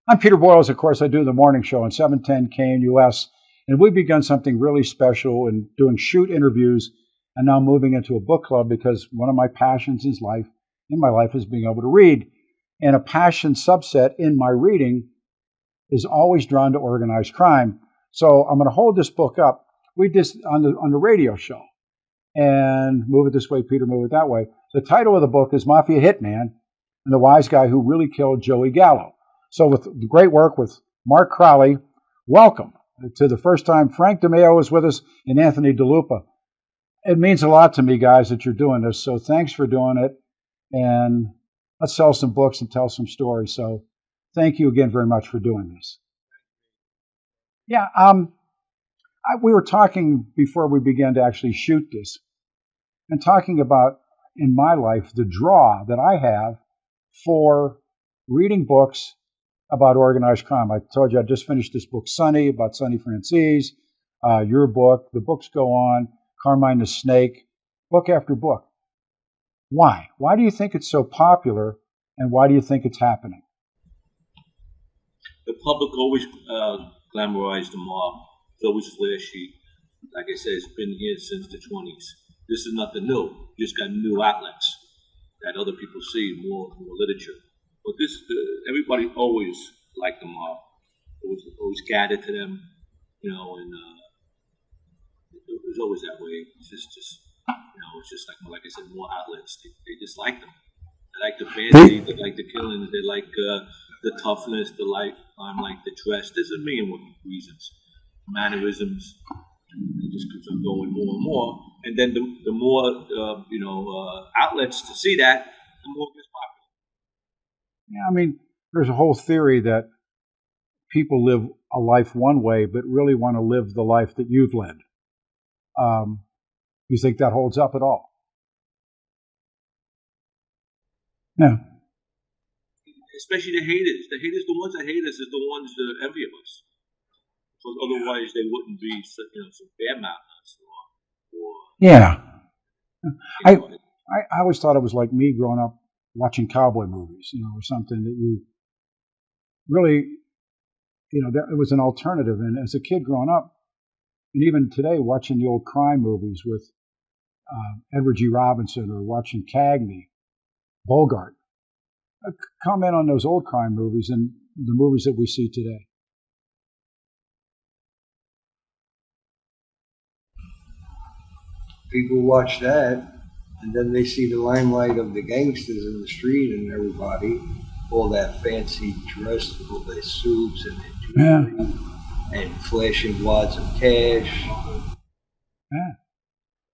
I'm Peter Boyles. Of course, I do the morning show on 710 KNUS, and we've begun something really special in doing shoot interviews and now moving into a book club because one of my passions in my life is being able to read. And a passion subset in my reading is always drawn to organized crime. So I'm going to hold this book up. We did on the radio show. And move it this way, Peter, move it that way. The title of the book is Mafia Hitman and the Wise Guy Who Really Killed Joey Gallo. So with the great work with Mark Crowley, welcome to the first time. Frank DeMeo is with us and Anthony DeLupa. It means a lot to me, guys, that you're doing this. So thanks for doing it. And let's sell some books and tell some stories. So thank you again very much for doing this. Yeah, we were talking before we began to actually shoot this and talking about, in my life, the draw that I have for reading books about organized crime. I told you I just finished this book, Sonny, about Sonny Francis, your book, the books go on, Carmine the Snake, book after book. Why? Why do you think it's so popular, and why do you think it's happening? The public always glamorized the mob. It's always flashy. Like I said, it's been here since the 20s. This is nothing new. You just got new outlets that other people see, more literature. But everybody always liked the mob. Always gathered to them, and it was always that way. It's just it's just like I said, more outlets. They just like them. They like the fantasy. They like the killing. They like the toughness. They like the dress. There's a million reasons. Mannerisms. It just keeps on going more and more. And then the more outlets to see that, the more it gets popular. Yeah, I mean, there's a whole theory that people live a life one way, but really want to live the life that you've led. You think that holds up at all? No. Especially the haters. The ones that hate us is the ones that envy of us. Because otherwise they wouldn't be, some bad mouth us or yeah. I always thought it was like me growing up watching cowboy movies, or something that you really, it was an alternative. And as a kid growing up, and even today watching the old crime movies with Edward G. Robinson or watching Cagney, Bogart, comment on those old crime movies and the movies that we see today. People watch that, and then they see the limelight of the gangsters in the street and everybody, all that fancy dress with all their suits and their jewelry and flashing wads of cash. Yeah.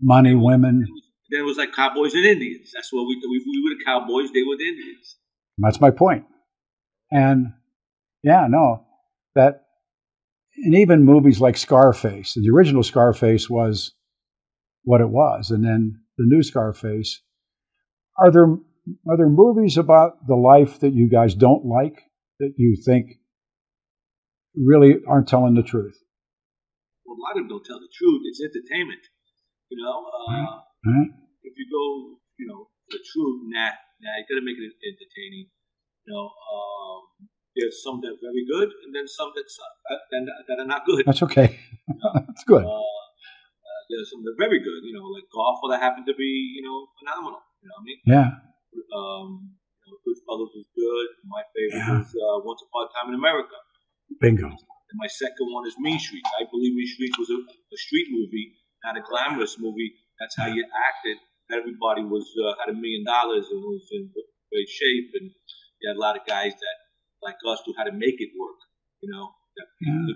Money, women. Then it was like cowboys and Indians. That's what we were the cowboys, they were the Indians. That's my point. And and even movies like Scarface, the original Scarface was what it was, and then the new Scarface. Are there movies about the life that you guys don't like, that you think really aren't telling the truth? Well, a lot of them don't tell the truth. It's entertainment. If you go, the truth, you got to make it entertaining. There's some that are very good, and then some that are not good. That's okay. That's good. There's some that are very good, like Garvano that happened to be, phenomenal. You know what I mean? Yeah. Goodfellas was good. My favorite was Once Upon a Time in America. Bingo. And my second one is Mean Streets. I believe Mean Streets was a street movie, not a glamorous movie. That's how you acted. Everybody had $1 million and was in great shape, and you had a lot of guys that, like us, knew how to make it work. The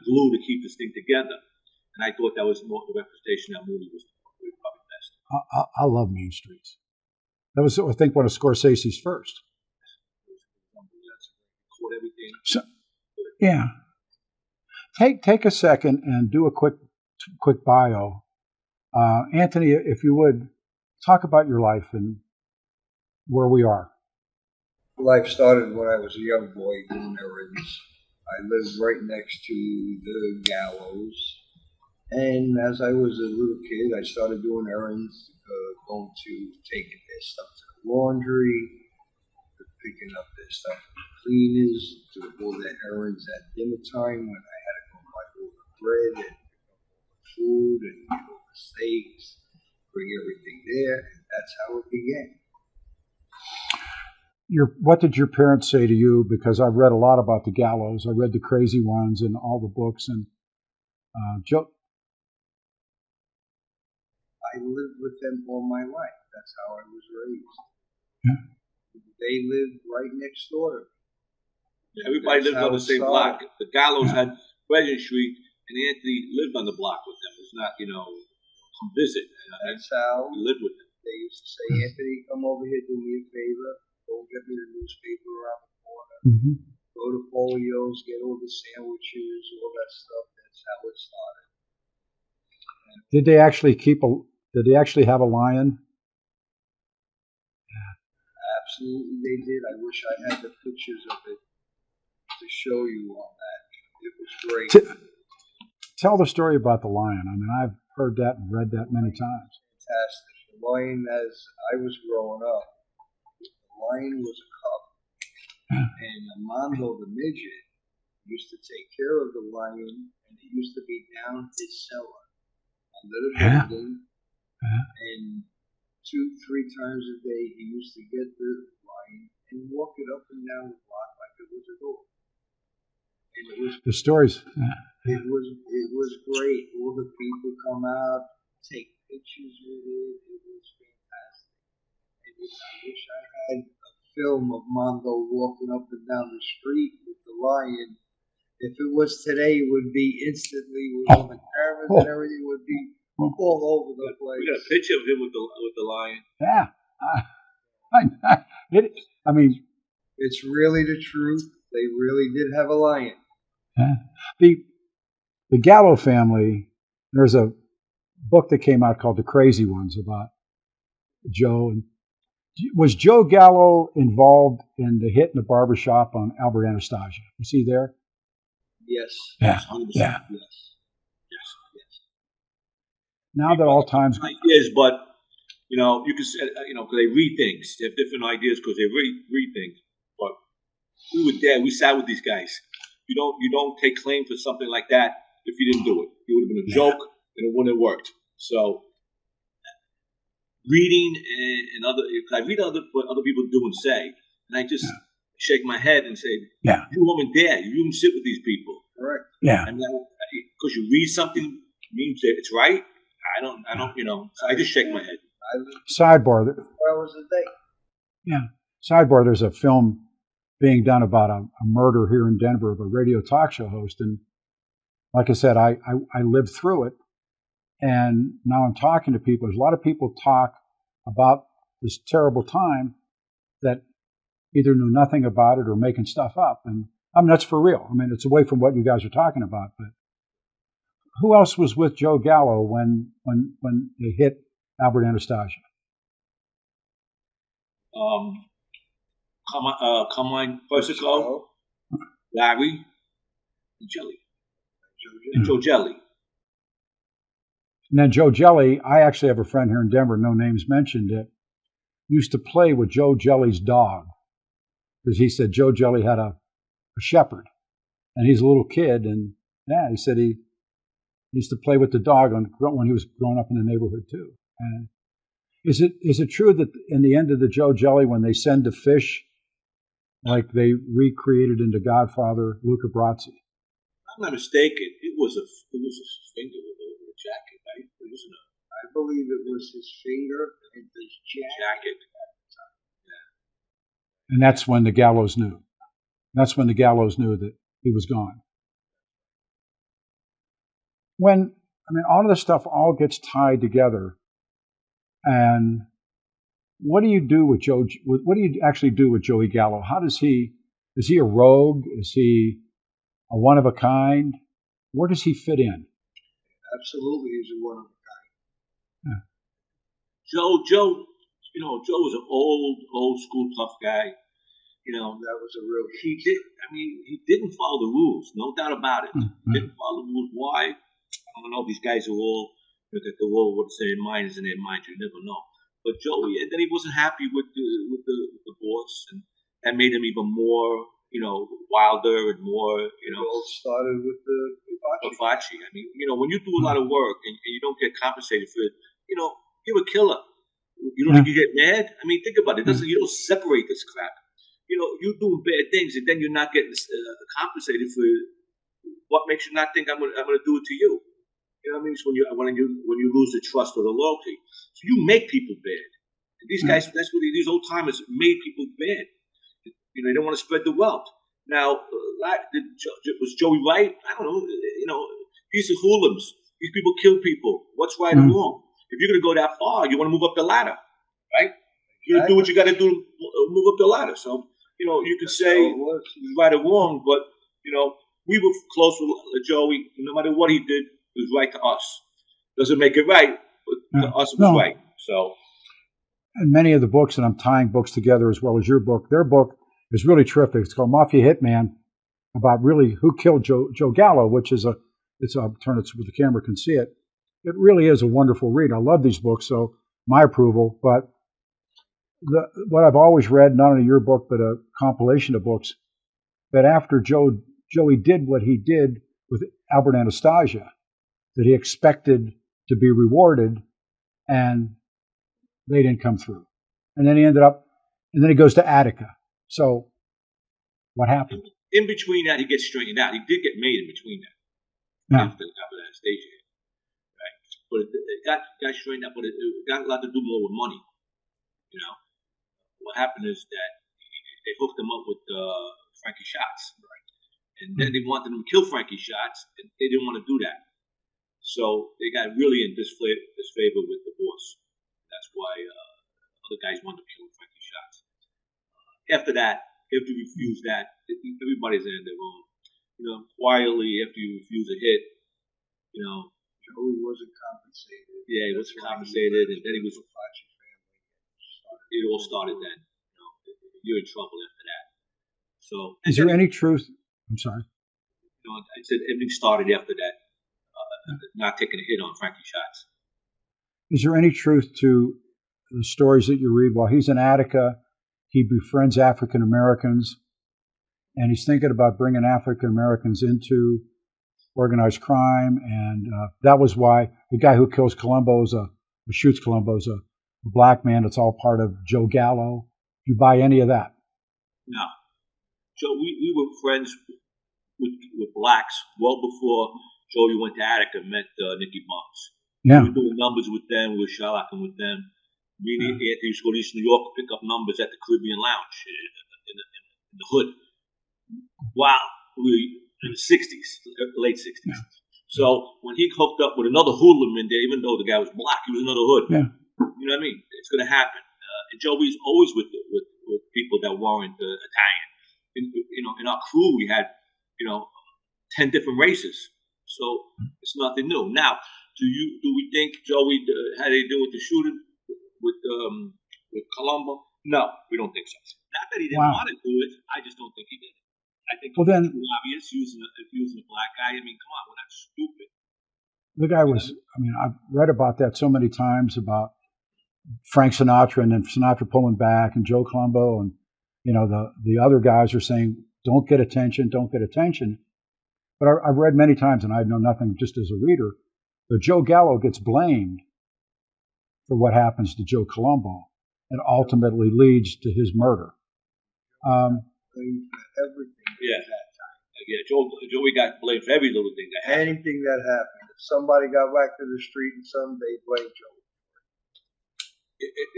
glue to keep this thing together. And I thought that was more the representation of that movie was probably best. I love Mean Streets. That was, I think, one of Scorsese's first. Caught everything. So, yeah. Take a second and do a quick bio. Anthony, if you would, talk about your life and where we are. Life started when I was a young boy doing errands. I lived right next to the gallows. And as I was a little kid, I started doing errands, taking their stuff to the laundry, picking up their stuff from the cleaners, to all the errands at dinner time when I had to go buy all the bread and food and get all the steaks, bring everything there, and that's how it began. What did your parents say to you? Because I've read a lot about the Gallows. I read the Crazy Ones and all the books. And Joe, I lived with them all my life. That's how I was raised. Yeah. They lived right next door to me. Everybody lived on the same block. The Gallows had Pleasant Street, and Anthony lived on the block with them. It's not, come visit. That's how he lived with them. They used to say, Anthony, come over here, do me a favor. Go get me the newspaper around the corner. Mm-hmm. Go to Boyles, get all the sandwiches, all that stuff. That's how it started. And did they actually have a lion? Absolutely, they did. I wish I had the pictures of it to show you on that. It was great. Tell the story about the lion. I mean, I've heard that and read that many times. Fantastic. The lion, as I was growing up, the lion was a cub. And Armando the midget used to take care of the lion, and it used to be down his cellar under the building. And 2-3 times a day, he used to get the lion and walk it up and down the block like it was a dog. And it was the stories. It was great. All the people come out, take pictures with it. It was fantastic. And I wish I had a film of Mondo walking up and down the street with the lion. If it was today, it would be instantly with all the cameras and everything would be all over the place. We got a picture of him with the lion. Yeah. I mean, it's really the truth. They really did have a lion. The Gallo family, there's a book that came out called The Crazy Ones about Joe. And was Joe Gallo involved in the hit in the barbershop on Albert Anastasia? Was he there? Yes. Yeah. 100%. Yeah. Yes. Now that all times ideas, but you can say, because they read things. They have different ideas because they read things. But we were there. We sat with these guys. You don't take claim for something like that if you didn't do it. It would have been a joke, and it wouldn't have worked. So reading and I read what other people do and say, and I just shake my head and say, you weren't there. You didn't sit with these people. Correct. Yeah. And because you read something means that it's right. I don't, so I just shake my head. Sidebar. 4 hours a day. Yeah. Sidebar, there's a film being done about a murder here in Denver of a radio talk show host. And like I said, I lived through it. And now I'm talking to people. There's a lot of people talk about this terrible time that either knew nothing about it or making stuff up. And I mean, that's for real. I mean, it's away from what you guys are talking about. But who else was with Joe Gallo when they hit Albert Anastasia? Carmine Persico, Larry, and Jelly. And Joe Jelly. And then Joe Jelly, I actually have a friend here in Denver, no names mentioned, that used to play with Joe Jelly's dog. Because he said Joe Jelly had a shepherd. And he's a little kid. And he said he used to play with the dog when he was growing up in the neighborhood too. And is it true that in the end of the Joe Jelly, when they send the fish, like they recreated into Godfather, Luca Brasi? I'm not mistaken. It was a finger over a jacket, right? It wasn't I believe it was his finger and his jacket at the time. Yeah. And that's when the Gallows knew. That's when the Gallows knew that he was gone. All of this stuff all gets tied together. And what do you do with Joe? What do you actually do with Joey Gallo? Is he a rogue? Is he a one of a kind? Where does he fit in? Absolutely, he's a one of a kind. Yeah. Joe was an old school tough guy. That was a real. He didn't follow the rules, no doubt about it. Mm-hmm. Didn't follow the rules. Why? I don't know. These guys are all look at the world. What's in their mind is in their mind. You never know. But Joey, then he wasn't happy with the boss, and that made him even more wilder and more, It all started with the Versace. I mean, when you do a lot of work and you don't get compensated for it, you're a killer. You don't think you get mad? I mean, think about it. You don't separate this crap. You're doing bad things and then you're not getting compensated for what makes you not think I'm gonna do it to you. You know what I mean? It's when you lose the trust or the loyalty. So you make people bad. And these guys, that's what these old timers made people bad. They don't want to spread the wealth. Now, was Joey right? I don't know. These are hooligans. These people kill people. What's right or wrong? If you're going to go that far, you want to move up the ladder, right? You do what you got to do to move up the ladder. So, you could say right or wrong, but, we were close with Joey. No matter what he did, it was right to us. Doesn't make it right, but to us it was right. So, and many of the books, and I'm tying books together as well as your book, their book is really terrific. It's called Mafia Hitman, about really who killed Joe Gallo, which is I'll turn it so the camera can see it. It really is a wonderful read. I love these books, so my approval. But what I've always read, not only your book, but a compilation of books, that after Joey did what he did with Albert Anastasia, that he expected to be rewarded, and they didn't come through. And then he goes to Attica. So what happened? In between that, he gets straightened out. He did get made in between that. After Anastasia. Right? But it got straightened out, but it got a lot to do more with money. What happened is that they hooked him up with Frankie Shots. Right? And then they wanted him to kill Frankie Shots, and they didn't want to do that. So they got really in disfavor with the boss. That's why other guys wanted to kill Frankie Shots. After that, after you refuse that, everybody's in their own. Quietly, after you refuse a hit, Joey wasn't compensated. Yeah, he wasn't compensated, and then he was. It all started then. You're in trouble after that. So, is there any truth? I'm sorry. I said everything started after that. Not taking a hit on Frankie Shots. Is there any truth to the stories that you read? While he's in Attica, he befriends African Americans, and he's thinking about bringing African Americans into organized crime. And that was why the guy who kills Columbo shoots Columbo is a black man. It's all part of Joe Gallo. Do you buy any of that? No. Joe, we were friends with blacks well before Joey went to Attica and met Nicky Barnes. Yeah. We were doing numbers with them. We were sherlocking with them. Me and Anthony used to go to East New York to pick up numbers at the Caribbean Lounge in the hood. Wow. We were in the 60s, late 60s. Yeah. So when he hooked up with another hooligan there, even though the guy was black, he was another hood. Yeah. You know what I mean? It's going to happen. And Joey's always with people that weren't Italian. In our crew, we had 10 different races. So it's nothing new. Now, do we think Joey had anything to do with the shooting with Columbo? No, we don't think so. Not that he didn't want to do it. I just don't think he did it. I think it's obvious using a black guy. I mean, come on, we're not stupid. The guy was. I mean, I've read about that so many times about Frank Sinatra and then Sinatra pulling back and Joe Columbo and the other guys are saying don't get attention. But I've read many times, and I know nothing just as a reader, that Joe Gallo gets blamed for what happens to Joe Columbo and ultimately leads to his murder. Everything at that time. Yeah, Joey got blamed for every little thing that happened. Anything that happened. If somebody got whacked in the street and they blamed Joey.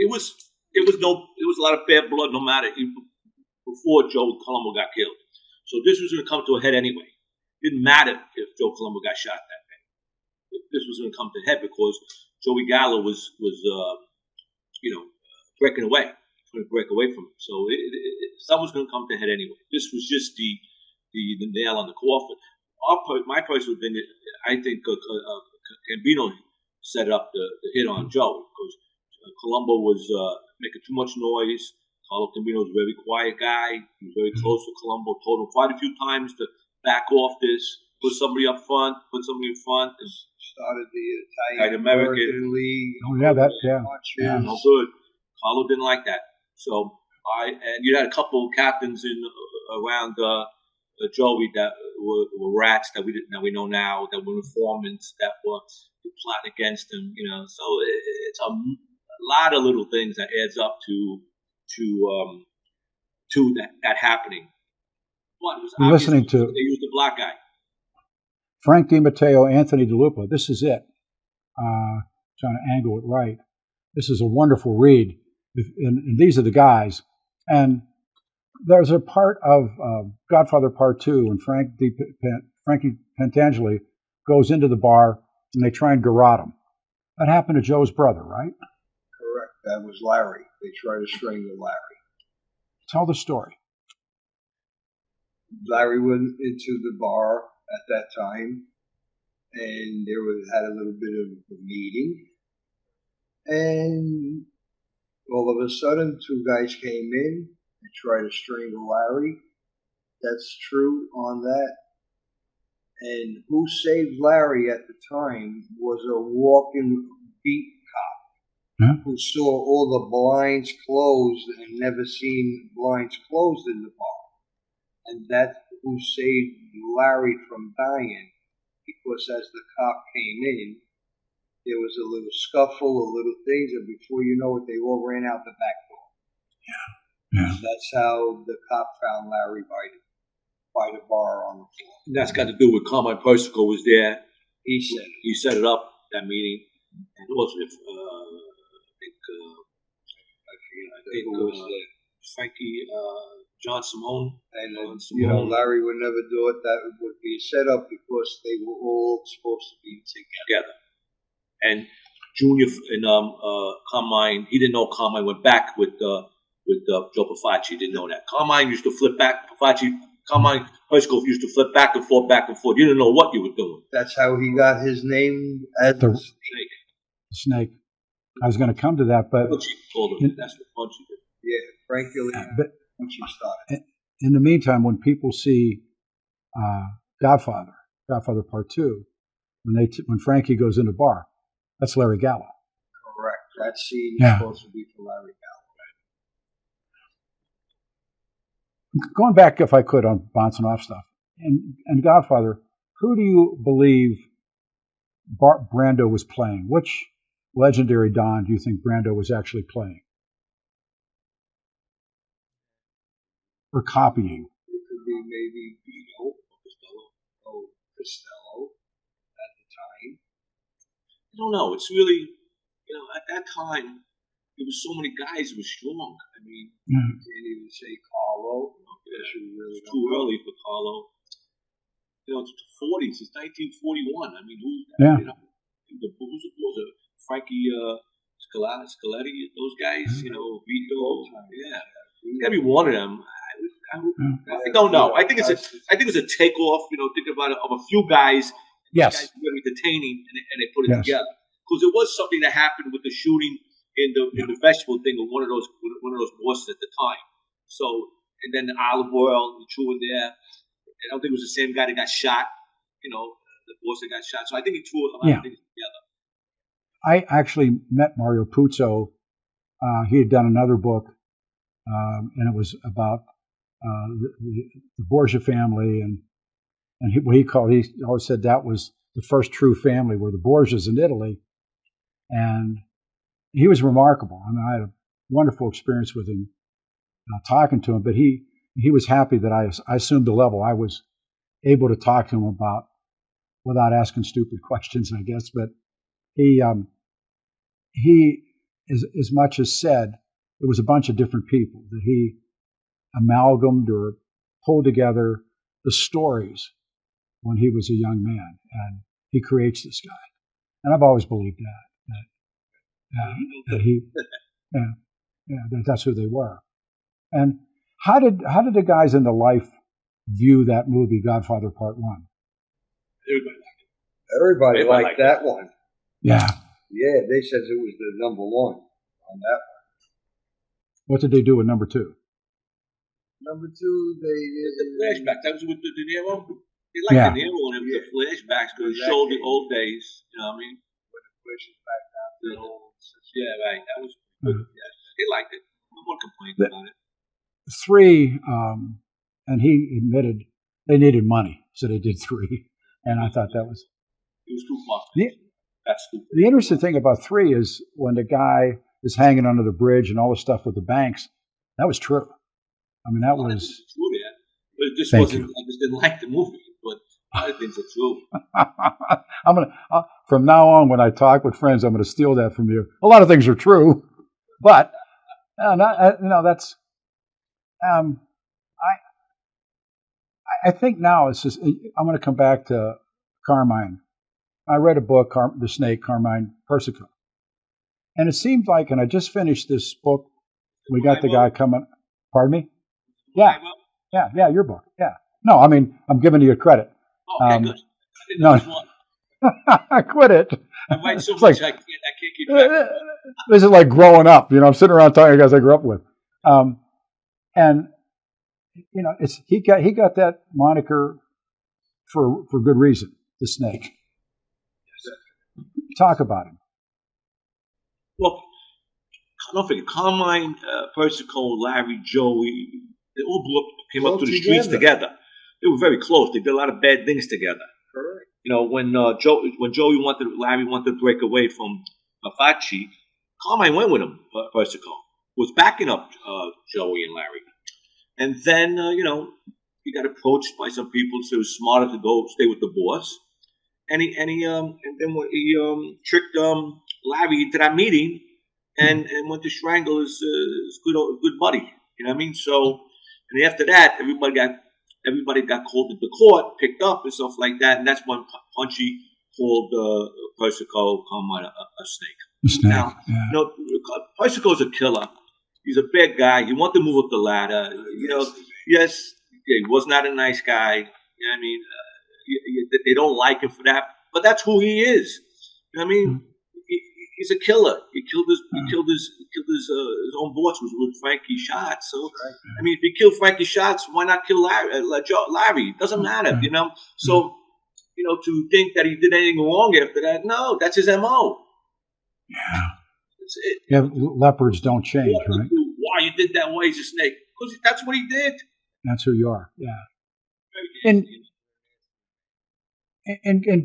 It was a lot of bad blood no matter before Joe Columbo got killed. So this was going to come to a head anyway. It didn't matter if Joe Columbo got shot that day. This was going to come to a head because Joey Gallo was breaking away, going to break away from him. So something's going to come to a head anyway. This was just the nail on the coffin. My personal opinion, I think Gambino set up the hit on Joe because Columbo was making too much noise. Carlo Gambino was a very quiet guy. He was very close to Columbo. Told him quite a few times to back off this, put somebody up front, put somebody in front. And started the Italian American League. Oh, yeah, yeah. No good. Carlo didn't like that. So And you had a couple of captains around Joey that were rats that we know now, that were informants that were plotting against him. So it's a lot of little things that adds up to that happening. But it was You're listening to they used the black guy. Frank DiMatteo, Anthony DeLuca. This is it. Trying to angle it right. This is a wonderful read. And these are the guys. And there's a part of Godfather Part 2 when Frankie Pentangeli goes into the bar and they try and garrote him. That happened to Joe's brother, right? Correct. That was Larry. They tried to strangle Larry. Tell the story. Larry went into the bar at that time, and had a little bit of a meeting. And all of a sudden, two guys came in and tried to strangle Larry. That's true on that. And who saved Larry at the time was a walking beat cop who saw all the blinds closed and never seen blinds closed in the bar. And that's who saved Larry from dying, because as the cop came in, there was a little scuffle, a little things, and before you know it, they all ran out the back door. Yeah. That's how the cop found Larry by the bar on the floor. And that's got to do with Carmine Persico was there. He set it up, that meeting. And also, I think Frankie, John Simone. And, Larry would never do it. That would be a setup because they were all supposed to be together. And Junior and Carmine, he didn't know Carmine went back with Joe Pafacci. He didn't know that. Carmine used to flip back. Carmine Persico used to flip back and forth, back and forth. You didn't know what you were doing. That's how he got his name as the Snake. Snake. I was going to come to that, but Punchy told him that's what Punchy did. Yeah, Frankie Punchy started. In the meantime, when people see Godfather Part 2, when Frankie goes in the bar, that's Larry Gallo. Correct. That scene is supposed to be for Larry Gallo. Going back, if I could, on bouncing off stuff, and Godfather, who do you believe Brando was playing? Which legendary Don do you think Brando was actually playing? Or copying? It could be maybe Vito or Costello at the time. I don't know. It's really, at that time, there was so many guys who were strong. I mean, you can't even say Carlo. It's too early for Carlo. It's the 40s. It's 1941. I mean, the Bulls was Frankie Scaletti, those guys, Vito. Yeah. It's got to be one of them. I don't know. I think it's a takeoff. Thinking about it, of a few guys. Yes. Guys who are entertaining, and they put it together, because it was something that happened with the shooting in the vegetable thing of one of those bosses at the time. So, and then the olive oil, the true in there. I don't think it was the same guy that got shot. The boss that got shot. So I think he threw a lot of things together. I actually met Mario Puzo. He had done another book, and it was about the Borgia family, and he always said that was the first true family were the Borgias in Italy, and he was remarkable. I mean, I had a wonderful experience with him, talking to him, but he was happy that I assumed the level. I was able to talk to him about without asking stupid questions, I guess, but he as much as said it was a bunch of different people that he amalgamated or pulled together the stories when he was a young man, and he creates this guy. And I've always believed that's who they were. And how did the guys in the life view that movie, Godfather Part 1? Everybody liked that one. Yeah. Yeah, they said it was the number one on that one. What did they do with number 2? Number 2, they did the flashback. That was with De Niro. They liked De Niro and the flashbacks because it showed the old days. You know what I mean? When the flashback down to the old. Yeah, right. That was good. Yes. They liked it. No one complained about it. 3, and he admitted they needed money, so they did 3. And I thought that was... It was too far. That's stupid. The interesting thing about 3 is when the guy is hanging under the bridge and all the stuff with the banks, that was true. I mean, that was... true, yeah. But it just Thank wasn't... you. I just didn't like the movie, but other things are true. I'm gonna from now on, when I talk with friends, I'm gonna steal that from you. A lot of things are true, but that's. I think now it's just. I'm gonna come back to Carmine. I read a book, The Snake, Carmine Persico, and it seemed like, and I just finished this book. We got the guy coming. Pardon me? Yeah, your book. Yeah. No, I mean, I'm giving you credit. Okay, good. No, I quit it. I write so It's much, like, I can't keep track of it. this is like growing up. I'm sitting around talking to guys I grew up with, and he got that moniker for good reason. The Snake. Talk about him. Well, don't forget, Carmine, Persico, Larry, Joey, they all came up to the streets together. They were very close. They did a lot of bad things together. Correct. When Larry wanted to break away from Facci, Carmine went with him. Persico was backing up Joey and Larry, and then he got approached by some people, so it was smarter to go stay with the boss, and then he tricked Larry into that meeting, and went to strangle his good buddy. You know what I mean? So, and after that, everybody got called into court, picked up, and stuff like that. And that's when Punchy called Persico Carmine a snake. Now, Persico's a killer. He's a bad guy. He wanted to move up the ladder. Yes, he was not a nice guy. You know what I mean? They don't like him for that, but that's who he is. You know what I mean? He's a killer. He killed his own boss with Frankie Shots. So I mean, if he killed Frankie Shots, why not kill Larry? It doesn't matter, So to think that he did anything wrong after that, no, that's his MO. Yeah. Leopards don't change, right? Why you did that? Why he's a snake? Because that's what he did. That's who you are. Yeah. And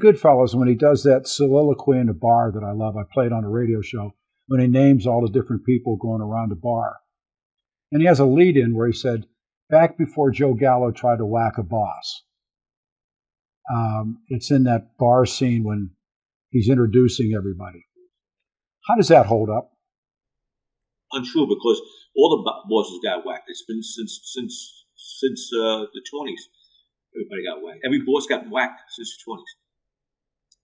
Goodfellas, when he does that soliloquy in the bar that I love, I played on a radio show, when he names all the different people going around the bar. And he has a lead in where he said, back before Joe Gallo tried to whack a boss. It's in that bar scene when he's introducing everybody. How does that hold up? Untrue, because all the bosses got whacked. It's been since the 20s. Everybody got whacked. Every boss got whacked since the 20s.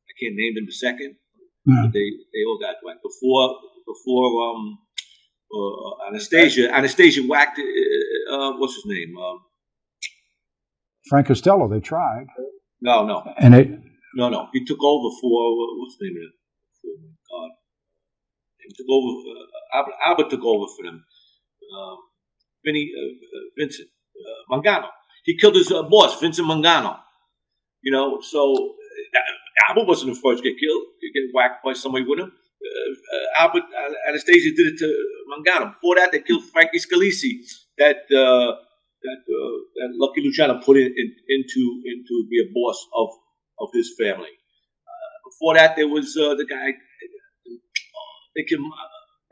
I can't name them the second, but they all got whacked. Before Anastasia whacked, what's his name? Frank Costello, they tried. No. And No. He took over for, what's the name of it? Oh, my God. He took over, Albert took over for them. Vincent Mangano. He killed his boss, Vincent Mangano. So Albert wasn't the first to get killed. He get whacked by somebody with him. Albert Anastasia did it to Mangano. Before that, they killed Frankie Scalisi. That Lucky Luciano put into be a boss of his family. Before that, there was the guy. They killed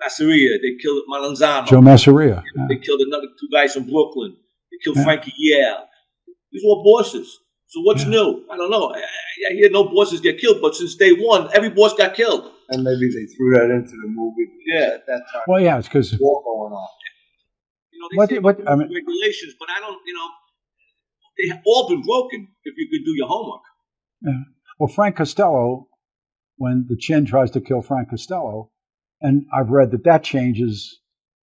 Masseria. They killed Malanzano. Joe Masseria. They killed another 2 guys from Brooklyn. They killed Frankie Yale. These were bosses. So what's new? I don't know. I hear no bosses get killed, but since day one, every boss got killed. And maybe they threw that into the movie. Yeah, at that time. Well, yeah, it's because war going on. They say regulations, but I don't. They have all been broken if you could do your homework. Yeah. Well, Frank Costello, when the Chin tries to kill Frank Costello, and I've read that changes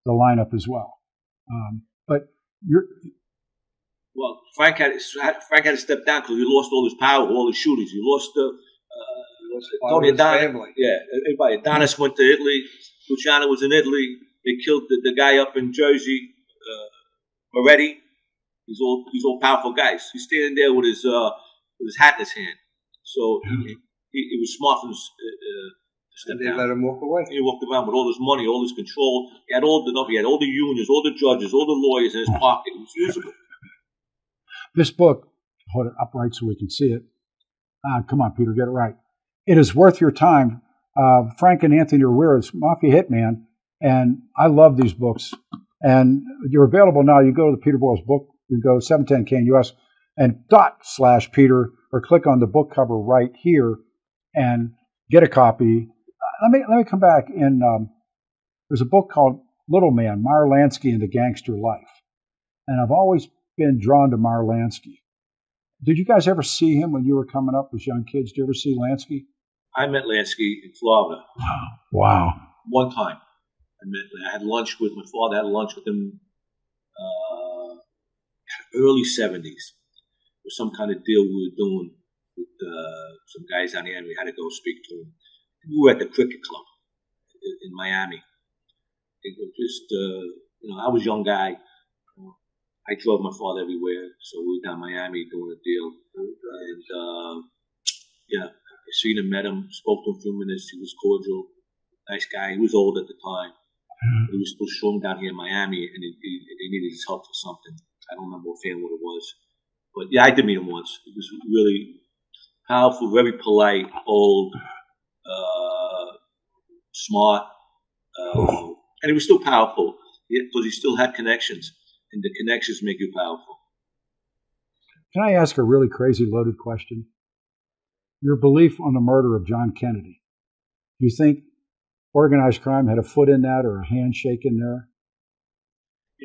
the lineup as well. But Frank had to step down because he lost all his power, all his shooters. He lost Tony Adonis. Yeah, everybody. Adonis went to Italy. Luciano was in Italy. They killed the guy up in Jersey, Moretti. He's all powerful guys. He's standing there with his hat in his hand. So he was smart from step They down. let him walk away. He walked around with all this money, all this control. He had all the unions, all the judges, all the lawyers in his pocket. It was usable. This book, hold it upright so we can see it. Come on, Peter, get it right. It is worth your time. Frank and Anthony Ramirez, Mafia Hitman, and I love these books. And you're available now. You go to the Peter Boyles book. You go 710KNUS and /Peter, or click on the book cover right here and get a copy. Let me come back. There's a book called Little Man, Meyer Lansky and the Gangster Life. And I've always been drawn to Meyer Lansky. Did you guys ever see him when you were coming up as young kids? Did you ever see Lansky? I met Lansky in Florida. Wow. One time. I had lunch with my father. I had lunch with him early 70s. There was some kind of deal we were doing with some guys down here, and we had to go speak to him. We were at the cricket club in Miami. It was just, I was a young guy. I drove my father everywhere, so we were down Miami doing a deal. And, I seen him, met him, spoke to him a few minutes. He was cordial, nice guy. He was old at the time. He was still strong down here in Miami, and they needed his help for something. I don't remember what it was. But, yeah, I did meet him once. He was really powerful, very polite, old, smart, and he was still powerful because he still had connections, and the connections make you powerful. Can I ask a really crazy loaded question? Your belief on the murder of John Kennedy. Do you think organized crime had a foot in that or a handshake in there? I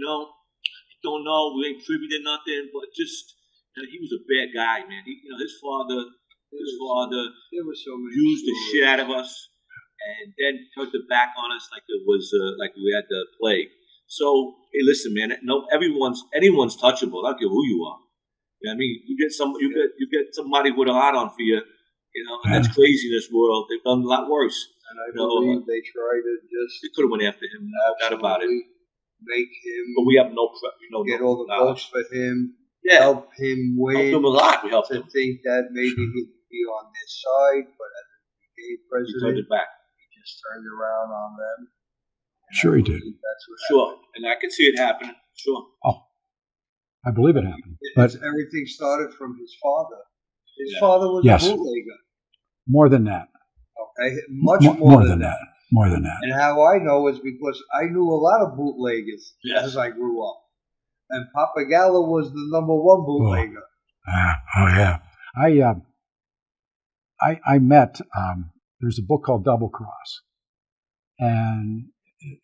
don't know. We ain't privy to nothing, but just he was a bad guy, man. His father used the shit out of us, and then turned the back on us like it was like we had the plague. So hey, listen, man. No, anyone's touchable. I don't care who you are. You know what I mean? You get somebody with a heart on for you. And that's crazy in this world. They've done a lot worse. And I believe they tried to just. They could have went after him. No doubt about it. Make him. But we have no. Get all the votes for him. Yeah. Help him win. Help him a lot. We helped him. To think that maybe he'd be on this side, but as he became president, he turned it back. He just turned around on them. Sure, he did. That's what happened. And I can see it happening. Sure. Oh, I believe it happened. But everything started from his father. His father was a bootlegger. More than that. Okay, much more than that. More than that. And how I know is because I knew a lot of bootleggers as I grew up. And Papa Gallo was the number one bootlegger. Yeah. I met, there's a book called Double Cross. And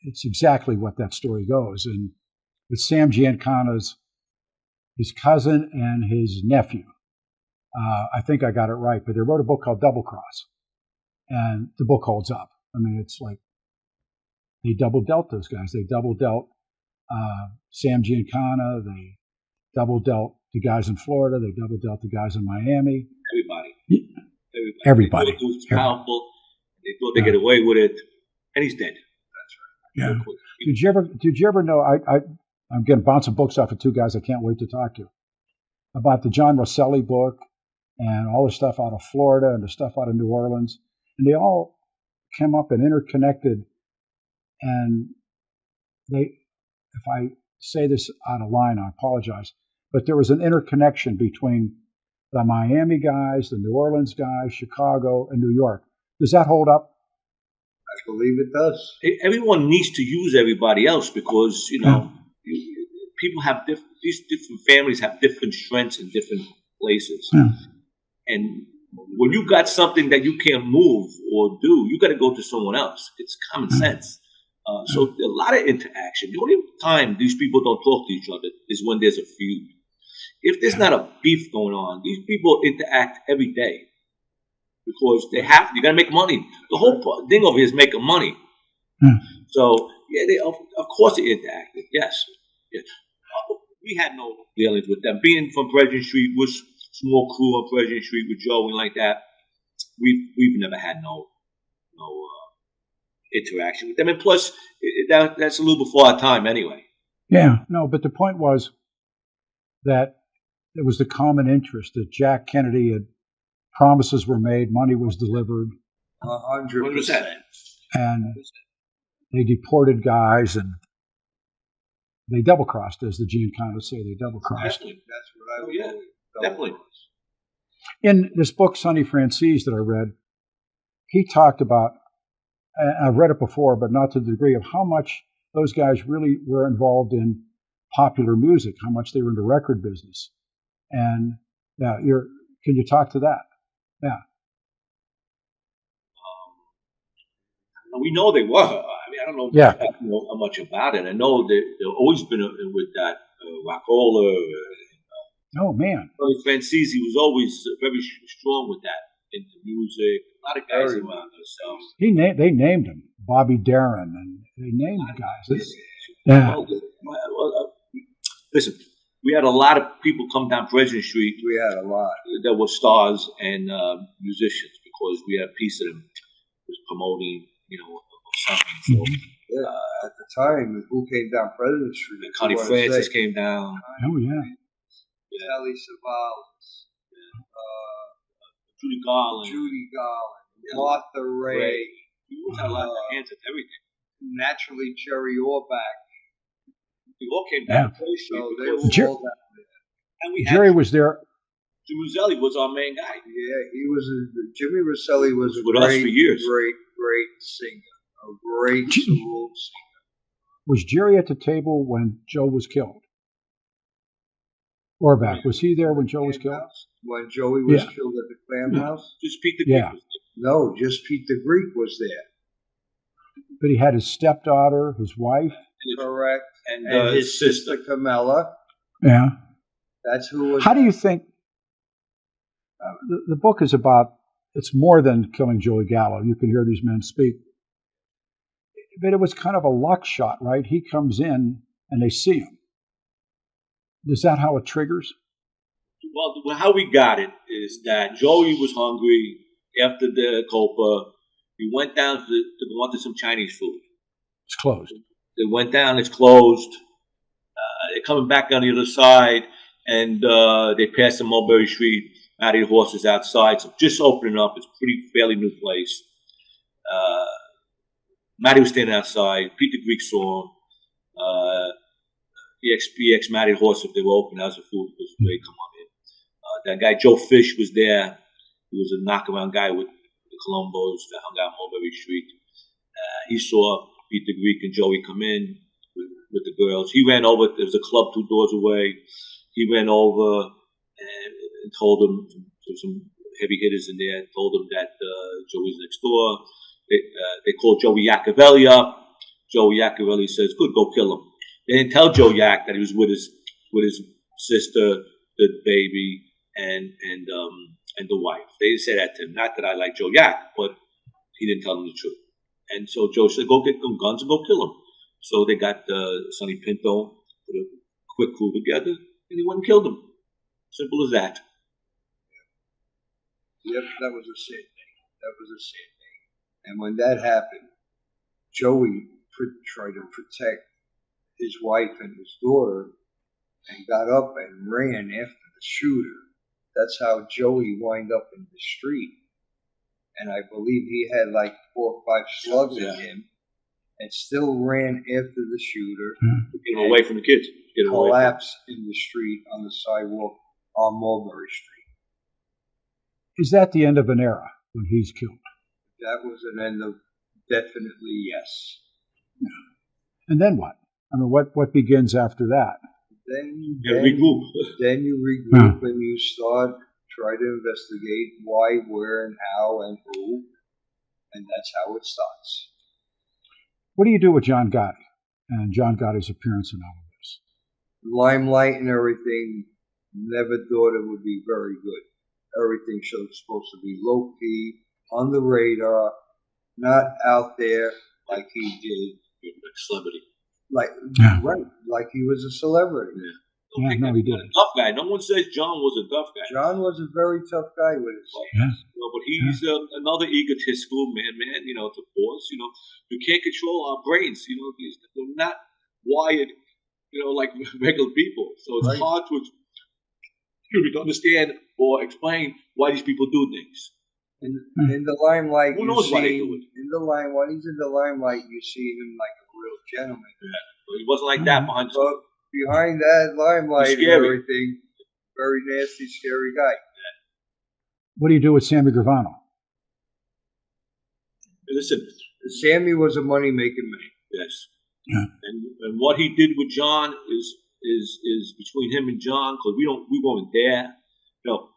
it's exactly what that story goes. And it's Sam Giancana's, his cousin and his nephew. I think I got it right, but they wrote a book called Double Cross. And the book holds up. I mean, it's like they double dealt those guys. They double dealt Sam Giancana. They double dealt the guys in Florida. They double dealt the guys in Miami. Everybody. They thought it was powerful. They thought they get away with it. And he's dead. That's right. Yeah. Did you ever know, I'm getting bouncing books off of two guys I can't wait to talk to, about the John Rosselli book and all the stuff out of Florida and the stuff out of New Orleans. And they all came up and interconnected. And if I say this out of line, I apologize, but there was an interconnection between the Miami guys, the New Orleans guys, Chicago, and New York. Does that hold up? I believe it does. Everyone needs to use everybody else because, people have these different families have different strengths in different places. Yeah. And when you got something that you can't move or do, you got to go to someone else. It's common sense. So a lot of interaction. The only time these people don't talk to each other is when there's a feud. If there's not a beef going on, these people interact every day because they have to. You got to make money. The whole thing over here is making money. So they of course they interacted. Yes. We had no dealings with them. Being from President Street, was small crew on President Street with Joe and like that. We've never had no interaction with them. And plus, that's a little before our time anyway. Yeah, no, but the point was that it was the common interest that Jack Kennedy had, promises were made, money was delivered. 100%. And they deported guys, and they double-crossed, as the Gene Condos say. They double-crossed. Definitely. That's what I would Yeah, definitely. In this book, Sonny Francis, that I read, he talked about, and I've read it before, but not to the degree of how much those guys really were involved in popular music, how much they were in the record business. And yeah, can you talk to that? Yeah. We know they were. I mean, I don't know, how much about it. I know they've always been with that rockola. Oh, man. Francis, he was always very strong with that, into music. A lot of guys around themselves. They named him Bobby Darin, and they named guys. Yeah. Listen, we had a lot of people come down President Street. We had a lot that were stars and musicians, because we had a piece of them was promoting, or something. So, at the time, who came down President Street? Connie Francis came down. Oh, yeah. Kelly Savalas. Judy Garland. Martha Ray. We always had a lot of hands at everything. Naturally, Jerry Orbach. We all came down. So they were all down there. And Jerry was there. Jimmy Rosselli was our main guy. Yeah, he was. Jimmy Rosselli was a with us for years. Great singer. A great soul singer. Was Jerry at the table when Joe was killed? Orbach, was he there when Joe was killed? When Joey was killed at the Clam House? Just Pete the Greek was there. No, just Pete the Greek was there. But he had his stepdaughter, his wife. Correct. And his sister Camilla. Yeah. That's who was. How do you think the book is about? It's more than killing Joey Gallo. You can hear these men speak. But it was kind of a luck shot, right? He comes in and they see him. Is that how it triggers? Well, how we got it is that Joey was hungry after the Copa. We went down to go into some Chinese food. It's closed. They went down, it's closed. They're coming back on the other side, and they passed the Mulberry Street. Matty Horses outside, so just opening up. It's a fairly new place. Matty was standing outside. Pete the Greek saw him. EXPX Matty Horse, if they were open, that was the food was way come on in. That guy Joe Fish was there. He was a knockaround guy with the Colombos that hung out on Mulberry Street. He saw Pete the Greek and Joey come in with the girls. He ran over. There was a club 2 doors away. He ran over and told them, there were some heavy hitters in there, told them that Joey's next door. They called Joey Yacovelli up. Joey Yacovelli says, "Good, go kill him." They didn't tell Joe Yak that he was with his sister, the baby, and the wife. They didn't say that to him. Not that I like Joe Yak, but he didn't tell them the truth. And so Joe said, "Go get them guns and go kill him." So they got Sonny Pinto, put a quick crew together, and he went and killed him. Simple as that. Yep, that was a sad thing. And when that happened, Joey tried to protect his wife and his daughter and got up and ran after the shooter. That's how Joey wound up in the street. And I believe he had like 4 or 5 slugs in him and still ran after the shooter. Get him away from the kids. Collapsed in the street on the sidewalk on Mulberry Street. Is that the end of an era when he's killed? That was an end of, definitely yes. Yeah. And then what? I mean, what begins after that? Then regroup. Then you regroup and you try to investigate why, where, and how, and who, and that's how it starts. What do you do with John Gotti and John Gotti's appearance in all of this? Limelight and everything, never thought it would be very good. Everything was supposed to be low-key, on the radar, not out there like he did. Like celebrity. Right, like he was a celebrity. Yeah. No, he did. A tough guy. No one says John was a tough guy. John was a very tough guy with his hands. But he's another egotistical man, to force. You can't control our brains. They're not wired, like regular people. So it's hard to understand or explain why these people do things. In the limelight, Who knows why they do it? In the line, when he's in the limelight, you see him like a real gentleman. Yeah. But he wasn't like that behind. But behind that limelight and everything, very nasty, scary guy. Yeah. What do you do with Sammy Garvano? Listen, Sammy was a money-making man. yes. Yeah. And what he did with John is between him and John, because we weren't there.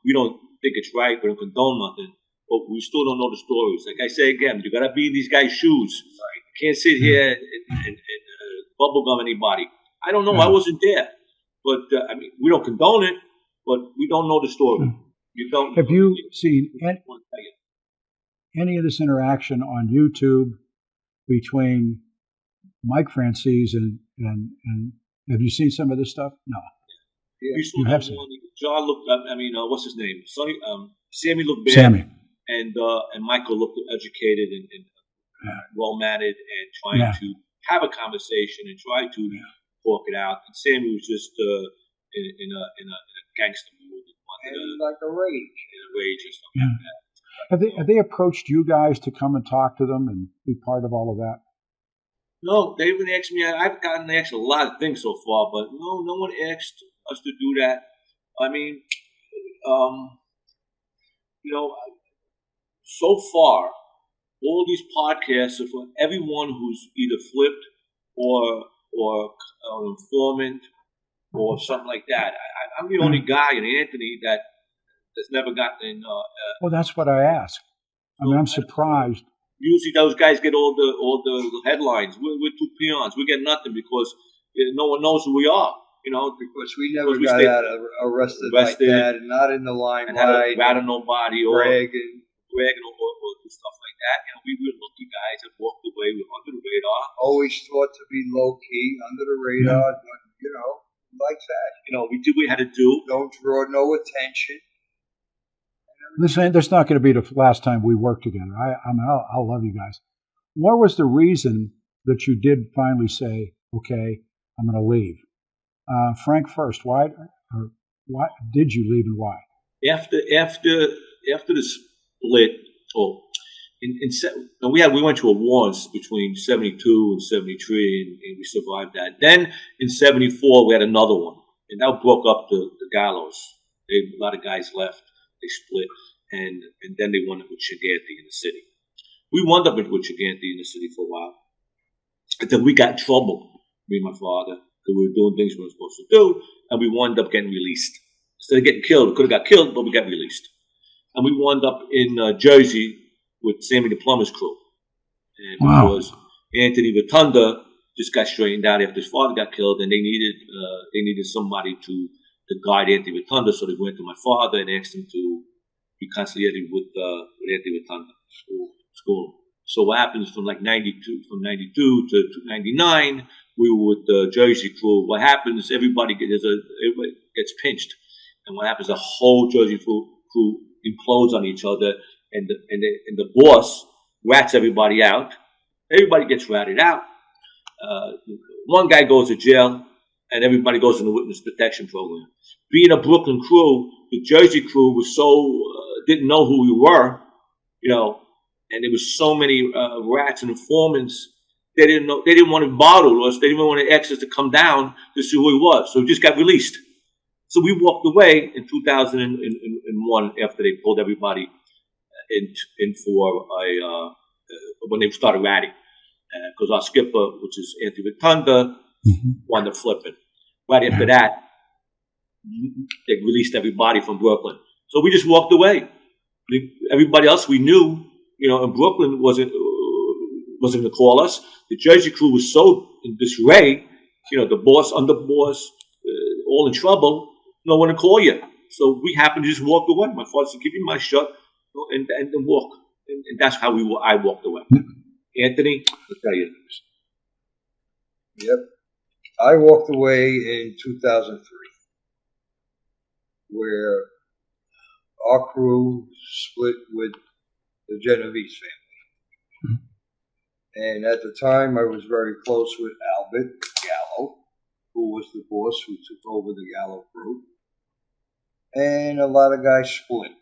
We don't think it's right. We don't condone nothing, but we still don't know the stories. Like I say again, you gotta be in these guys' shoes. Right. You can't sit here and bubblegum anybody. I don't know. I wasn't there, but we don't condone it, but we don't know the story. You don't. Have you seen any of this interaction on YouTube between Mike Francis and have you seen some of this stuff? No. Yeah. You have seen. John looked up. What's his name? Sammy looked bad. Sammy. And Michael looked educated and well mannered and trying to have a conversation and try to talk it out. And Sammy was just in a gangster mood and like a rage. In a rage or something like that. Have they approached you guys to come and talk to them and be part of all of that? No, they haven't asked me. I've gotten asked a lot of things so far, but no one asked us to do that. So far, all these podcasts are for everyone who's either flipped or an informant or something like that. I'm the only guy in Anthony that's never gotten. Well, that's what I asked. I'm surprised. Usually, those guys get all the headlines. We're two peons. We get nothing because no one knows who we are. Because we never got arrested like that, and not in the limelight, and had to rat on nobody or bragging or stuff like that. We were lucky guys that walked away under the radar. Always thought to be low key, under the radar, like that. We did what we had to do. Don't draw no attention. This not going to be the last time we work together. I'll love you guys. What was the reason that you did finally say, okay, I'm going to leave? Frank first. Why did you leave and why? After the split, we went to a wars between 72 and 73, and we survived that. Then in 74 we had another one, and that broke up the Gallows. A lot of guys left. They split, and then they wound up with Chiganti in the city. We wound up with Chiganti in the city for a while, and then we got in trouble. Me and my father. We were doing things we weren't supposed to do, and we wound up getting released. Instead of getting killed, we could have got killed, but we got released. And we wound up in Jersey with Sammy the Plumber's crew. And because Anthony Rotunda just got straightened out after his father got killed, and they needed somebody to guide Anthony Rotunda, so they went to my father and asked him to be conciliated with Anthony Rotunda school. So what happens from 92 to 99? We were with the Jersey crew. What happens? Everybody gets pinched, and what happens? The whole Jersey crew implodes on each other, and the boss rats everybody out. Everybody gets ratted out. One guy goes to jail, and everybody goes in the witness protection program. Being a Brooklyn crew, the Jersey crew was so didn't know who we were, and there was so many rats and informants. They didn't know. They didn't want to bother us. They didn't want to ask us to come down to see who he was. So we just got released. So we walked away in 2001 after they pulled everybody in for when they started ratting, because our skipper, which is Anthony Rotunda, wound up flipping. Right after that, they released everybody from Brooklyn. So we just walked away. Everybody else we knew, in Brooklyn wasn't going to call us. The Jersey crew was so in disarray, the boss, underboss, all in trouble, no one to call you. So we happened to just walk away. My father said, "Give me my shot and walk." And that's how I walked away. Anthony, I'll tell you. Yep. I walked away in 2003, where our crew split with the Genovese family. And at the time, I was very close with Albert Gallo, who was the boss who took over the Gallo crew. And a lot of guys split.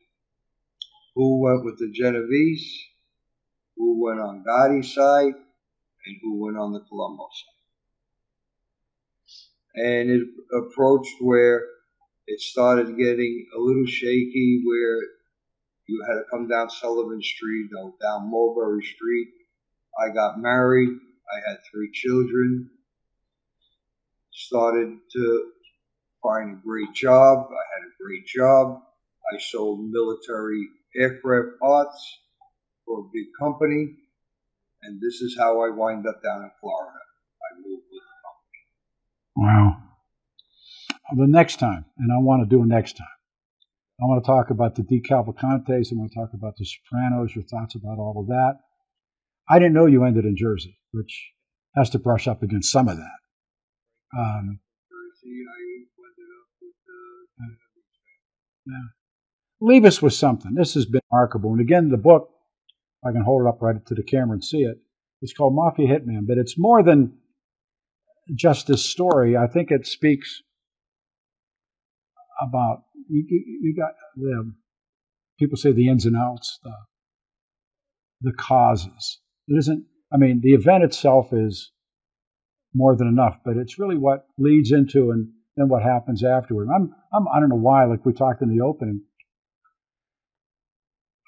who went with the Genovese, who went on Gotti's side, and who went on the Colombo side. And it approached where it started getting a little shaky, where you had to come down Sullivan Street, go down Mulberry Street. I got married. I had 3 children. Started to find a great job. I had a great job. I sold military aircraft parts for a big company. And this is how I wind up down in Florida. I moved with the company. Wow. Well, the next time, and I want to do a next time, I want to talk about the DeCavalcantes. I want to talk about the Sopranos, your thoughts about all of that. I didn't know you ended in Jersey, which has to brush up against some of that. Jersey, I ended up with yeah. Leave us with something. This has been remarkable. And again, the book, I can hold it up right to the camera and see it. It's called Mafia Hitman, but it's more than just this story. I think it speaks about, you got the, people say the ins and outs, the causes. It isn't, I mean, the event itself is more than enough, but it's really what leads into and then what happens afterward. I don't know why, like we talked in the opening,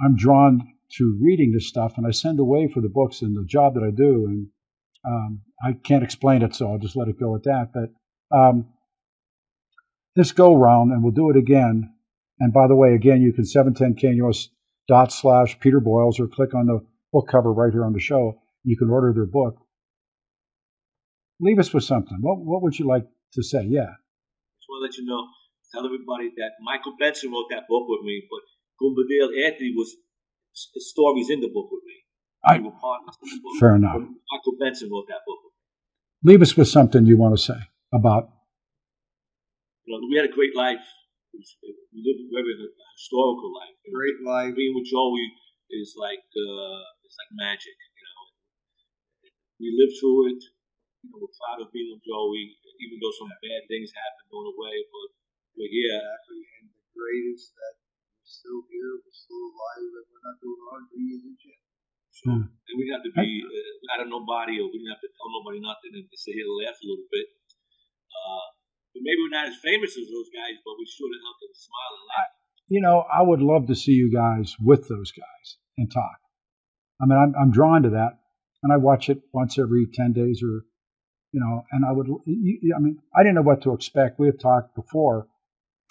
I'm drawn to reading this stuff, and I send away for the books and the job that I do, and I can't explain it, so I'll just let it go at that. But this go round, and we'll do it again. And by the way, again, you can 710KNUS./Peter Boyles or click on the book cover right here on the show. You can order their book. Leave us with something. What would you like to say? Yeah. Just want to let you know, tell everybody that Michael Benson wrote that book with me, but Gumbadale Anthony was his stories in the book with me. We were partners in the book. Fair enough. But Michael Benson wrote that book with me. Leave us with something you want to say about. We had a great life. We lived a very historical life. Great life. Being with Joey is like magic. We lived through it. We're proud of being with Joey, even though some bad things happened on the way. But we're here. Exactly. And the greatest that we're still here, we're still alive, and we're not doing 100 years in jail. So, and we didn't have to be out of nobody, or we didn't have to tell nobody nothing, and to sit here and laugh a little bit. But maybe we're not as famous as those guys, but we sure to help them smile and laugh. I would love to see you guys with those guys and talk. I mean, I'm drawn to that, and I watch it once every 10 days or, and I would, I didn't know what to expect. We have talked before,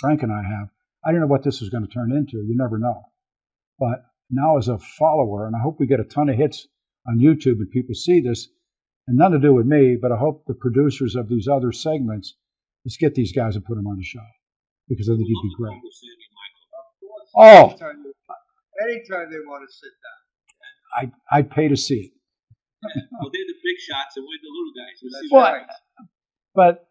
Frank and I have. I didn't know what this was going to turn into. You never know. But now as a follower, and I hope we get a ton of hits on YouTube and people see this, and nothing to do with me, but I hope the producers of these other segments, let's get these guys and put them on the show, because I think you'd be great. Of course. Anytime they want to sit down. I'd pay to see it. Well, they're the big shots, and we're the little guys. But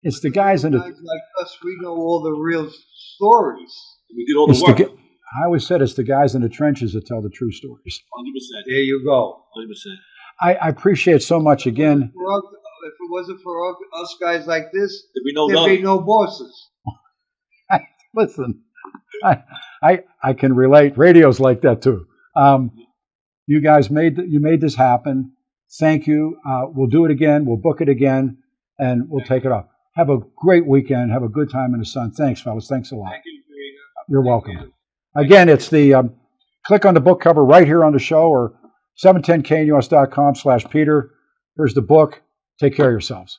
it's the guys in the... Guys like us, we know all the real stories. We did all the work. I always said it's the guys in the trenches that tell the true stories. 100%. There you go. 100%. I appreciate so much again. If it wasn't for us guys like this, there'd be no bosses. Listen, I can relate. Radio's like that too. You guys made this happen. Thank you. We'll do it again. We'll book it again, and we'll take it off. Have a great weekend. Have a good time in the sun. Thanks, fellas. Thanks a lot. Thank you. You're welcome. Again, it's the click on the book cover right here on the show, or 710knus.com/Peter. Here's the book. Take care of yourselves.